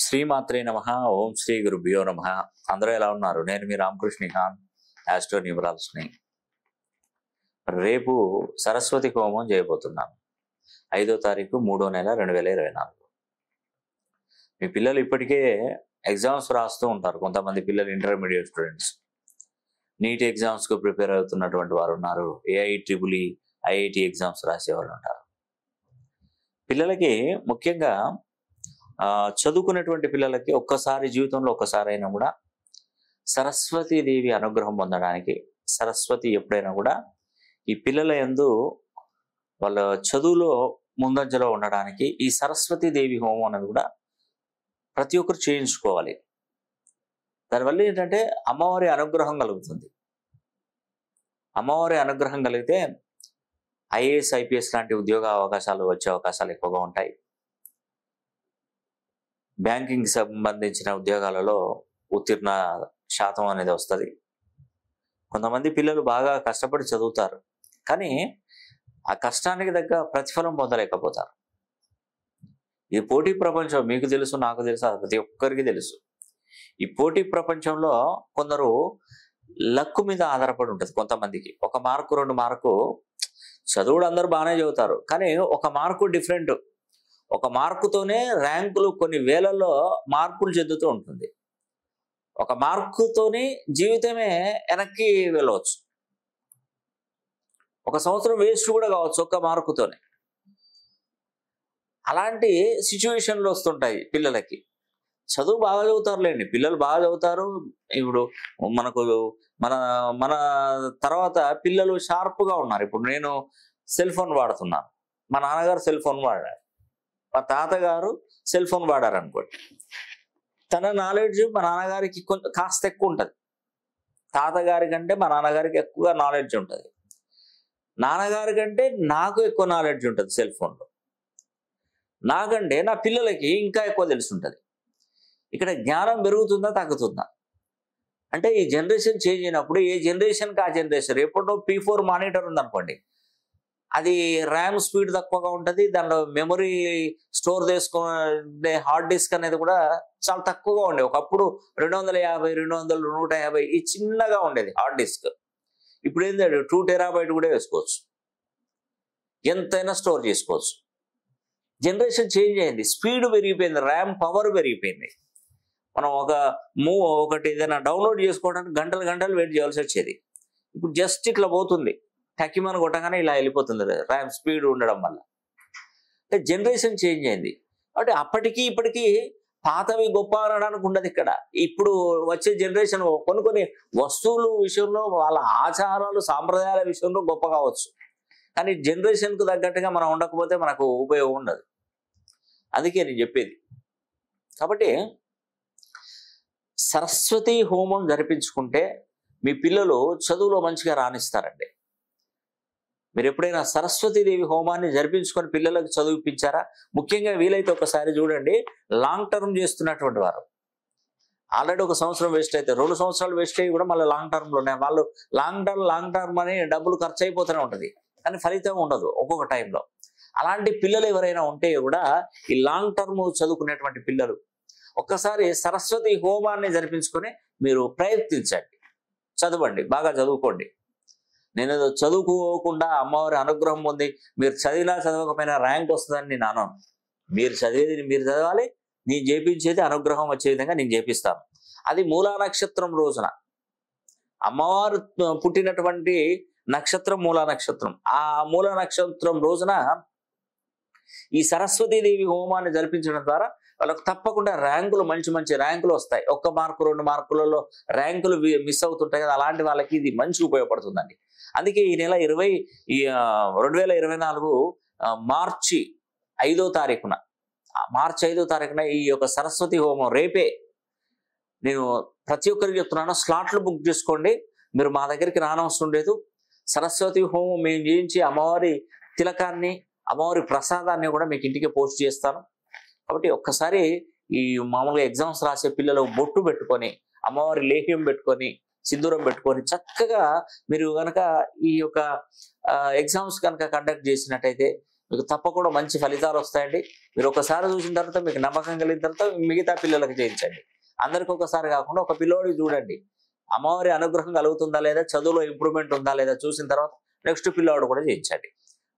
శ్రీమాత్రే నమః. ఓం శ్రీ గురుభ్యో నమః. అందరూ ఎలా ఉన్నారు? నేను మీ రామకృష్ణ ఖాన్, ఆస్ట్రో న్యూమరాలజిస్ట్ని. రేపు సరస్వతి హోమం చేయబోతున్నాను. 5వ తారీఖు 3వ నెల 2024. మీ పిల్లలు ఇప్పటికే ఎగ్జామ్స్ రాస్తూ ఉంటారు. కొంతమంది పిల్లలు ఇంటర్మీడియట్ స్టూడెంట్స్ నీట్ ఎగ్జామ్స్కు ప్రిపేర్ అవుతున్నటువంటి వారు ఉన్నారు. AIEEE IIT ఎగ్జామ్స్ రాసేవాళ్ళు ఉంటారు. పిల్లలకి ముఖ్యంగా చదువుకునేటువంటి పిల్లలకి ఒక్కసారి జీవితంలో ఒక్కసారైనా కూడా సరస్వతీదేవి అనుగ్రహం పొందడానికి, సరస్వతి ఎప్పుడైనా కూడా ఈ పిల్లల యందు వాళ్ళ చదువులో ముందంజలో ఉండడానికి ఈ సరస్వతీదేవి హోమం అనేది కూడా ప్రతి ఒక్కరు చేయించుకోవాలి. దానివల్ల ఏంటంటే అమ్మవారి అనుగ్రహం కలుగుతుంది. అమ్మవారి అనుగ్రహం కలిగితే IAS IPS లాంటి ఉద్యోగ అవకాశాలు వచ్చే అవకాశాలు ఎక్కువగా ఉంటాయి. బ్యాంకింగ్ సంబంధించిన ఉద్యోగాలలో ఉత్తీర్ణ శాతం అనేది వస్తుంది. కొంతమంది పిల్లలు బాగా కష్టపడి చదువుతారు, కానీ ఆ కష్టానికి తగ్గ ప్రతిఫలం పొందలేకపోతారు. ఈ పోటీ ప్రపంచం మీకు తెలుసు, నాకు తెలుసు, ప్రతి ఒక్కరికి తెలుసు. ఈ పోటీ ప్రపంచంలో కొందరు లక్కు మీద ఆధారపడి ఉంటుంది. కొంతమందికి 1 మార్కు 2 మార్కు చదువుడు అందరూ బాగానే చదువుతారు, కానీ 1 మార్కు డిఫరెంట్. 1 మార్కుతోనే ర్యాంకులు కొన్ని వేలలో మార్పులు చెందుతూ ఉంటుంది. 1 మార్కుతోనే జీవితమే వెనక్కి వెళ్ళవచ్చు. 1 సంవత్సరం వేస్ట్ కూడా కావచ్చు 1 మార్కుతోనే. అలాంటి సిచ్యువేషన్లు వస్తుంటాయి పిల్లలకి. చదువు బాగా చదువుతారులేండి, పిల్లలు బాగా చదువుతారు. ఇప్పుడు మనకు మన మన తర్వాత పిల్లలు షార్ప్గా ఉన్నారు. ఇప్పుడు నేను సెల్ ఫోన్ వాడుతున్నాను, మా నాన్నగారు సెల్ ఫోన్ వాడారు, మా తాతగారు సెల్ ఫోన్ వాడారు అనుకోండి. తన నాలెడ్జ్ మా నాన్నగారికి కాస్త ఎక్కువ ఉంటుంది. తాతగారి కంటే మా నాన్నగారికి ఎక్కువ నాలెడ్జ్ ఉంటుంది. నాన్నగారి కంటే నాకు ఎక్కువ నాలెడ్జ్ ఉంటుంది సెల్ ఫోన్లో. నాకంటే నా పిల్లలకి ఇంకా ఎక్కువ తెలిసి ఉంటుంది. ఇక్కడ జ్ఞానం పెరుగుతుందా తగ్గుతుందా అంటే ఈ జనరేషన్ చేంజ్ అయినప్పుడు ఏ జనరేషన్కి ఆ జనరేషన్. ఎప్పుడో P4 మానిటర్ ఉందనుకోండి, అది ర్యామ్ స్పీడ్ తక్కువగా ఉంటుంది, దానిలో మెమరీ స్టోర్ చేసుకునే హార్డ్ డిస్క్ అనేది కూడా చాలా తక్కువగా ఉండేది. ఒకప్పుడు 250, 200, 150 ఈ చిన్నగా ఉండేది హార్డ్ డిస్క్. ఇప్పుడు ఏంటంటే 2 TB కూడా వేసుకోవచ్చు, ఎంతైనా స్టోర్ చేసుకోవచ్చు. జనరేషన్ చేంజ్ అయింది, స్పీడ్ పెరిగిపోయింది, ర్యామ్ పవర్ పెరిగిపోయింది. మనం ఒకటి ఏదైనా డౌన్లోడ్ చేసుకోవడానికి గంటలు వెయిట్ చేయాల్సి వచ్చేది. ఇప్పుడు జస్ట్ ఇట్లా పోతుంది, టకిమని కొట్టగానే ఇలా వెళ్ళిపోతుంది ర్యామ్ స్పీడ్ ఉండడం వల్ల. అంటే జనరేషన్ చేంజ్ అయింది. అంటే అప్పటికి ఇప్పటికీ పాతవి గొప్ప అనడానికి ఉండదు ఇక్కడ. ఇప్పుడు వచ్చే జనరేషన్ కొన్ని వస్తువుల విషయంలో, వాళ్ళ ఆచారాలు సాంప్రదాయాల విషయంలో గొప్ప కావచ్చు, కానీ జనరేషన్కు తగ్గట్టుగా మనం ఉండకపోతే మనకు ఉపయోగం ఉండదు. అందుకే నేను చెప్పేది. కాబట్టి సరస్వతి హోమం జరిపించుకుంటే మీ పిల్లలు చదువులో మంచిగా రాణిస్తారండి. మీరు ఎప్పుడైనా సరస్వతీదేవి హోమాన్ని జరిపించుకొని పిల్లలకు చదివిపించారా? ముఖ్యంగా వీలైతే ఒకసారి చూడండి, లాంగ్ టర్మ్ చేస్తున్నటువంటి వారు. ఆల్రెడీ 1 సంవత్సరం వేస్ట్ అయితే 2 సంవత్సరాలు వేస్ట్ అయ్యి కూడా మళ్ళీ లాంగ్ టర్మ్లో ఉన్నాయి. వాళ్ళు లాంగ్ టర్మ్ అని డబ్బులు ఖర్చు అయిపోతూనే ఉంటుంది, కానీ ఫలితం ఉండదు ఒక్కొక్క టైంలో. అలాంటి పిల్లలు ఎవరైనా ఉంటే కూడా ఈ లాంగ్ టర్మ్ చదువుకునేటువంటి పిల్లలు ఒక్కసారి సరస్వతి హోమాన్ని జరిపించుకొని మీరు ప్రయత్నించండి, చదవండి, బాగా చదువుకోండి. నేను ఏదో చదువుకోకుండా అమ్మవారి అనుగ్రహం పొంది మీరు చదివినా చదవకపోయినా ర్యాంక్ వస్తుందని నేను అనను. మీరు చదివేది మీరు చదవాలి, నేను చేపించేది అనుగ్రహం వచ్చే విధంగా నేను చేపిస్తాను. అది మూలా నక్షత్రం రోజున, అమ్మవారు పుట్టినటువంటి నక్షత్రం మూలా నక్షత్రం. ఆ మూలా నక్షత్రం రోజున ఈ సరస్వతీదేవి హోమాన్ని జరిపించడం ద్వారా వాళ్ళకు తప్పకుండా ర్యాంకులు, మంచి ర్యాంకులు వస్తాయి. 1 మార్కు 2 మార్కులలో ర్యాంకులు మిస్ అవుతుంటాయి కదా, అలాంటి వాళ్ళకి ఇది మంచి ఉపయోగపడుతుందండి. అందుకే ఈ నెల 2024 మార్చి 5వ తారీఖున ఈ యొక్క సరస్వతి హోమం రేపే. నేను ప్రతి ఒక్కరికి చెప్తున్నాను, స్లాట్లు బుక్ చేసుకోండి. మీరు మా దగ్గరికి రానవసరం లేదు. సరస్వతి హోమం మేము చేయించి అమ్మవారి తిలకాన్ని, అమ్మవారి ప్రసాదాన్ని కూడా మీకు ఇంటికి పోస్ట్ చేస్తాను. కాబట్టి ఒక్కసారి ఈ మామూలుగా ఎగ్జామ్స్ రాసే పిల్లలు బొట్టు పెట్టుకొని, అమ్మవారి లేహ్యం పెట్టుకొని, సింధూరం పెట్టుకొని చక్కగా మీరు కనుక ఈ యొక్క ఎగ్జామ్స్ కనుక కండక్ట్ చేసినట్టయితే మీకు తప్పకుండా మంచి ఫలితాలు వస్తాయండి. మీరు ఒకసారి చూసిన తర్వాత మీకు నమ్మకం కలిగిన తర్వాత మిగతా పిల్లలకు చేయించండి. అందరికి ఒకసారి కాకుండా ఒక పిల్లోడికి చూడండి, అమ్మవారి అనుగ్రహం కలుగుతుందా లేదా, చదువులో ఇంప్రూవ్మెంట్ ఉందా లేదా చూసిన తర్వాత నెక్స్ట్ పిల్లోడు కూడా చేయించండి.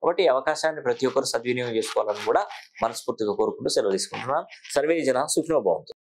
కాబట్టి ఈ అవకాశాన్ని ప్రతి ఒక్కరు సద్వినియోగం చేసుకోవాలని కూడా మనస్ఫూర్తిగా కోరుకుంటూ సెలవు తీసుకుంటున్నాను. సర్వే జన సుఖినో భవంతు.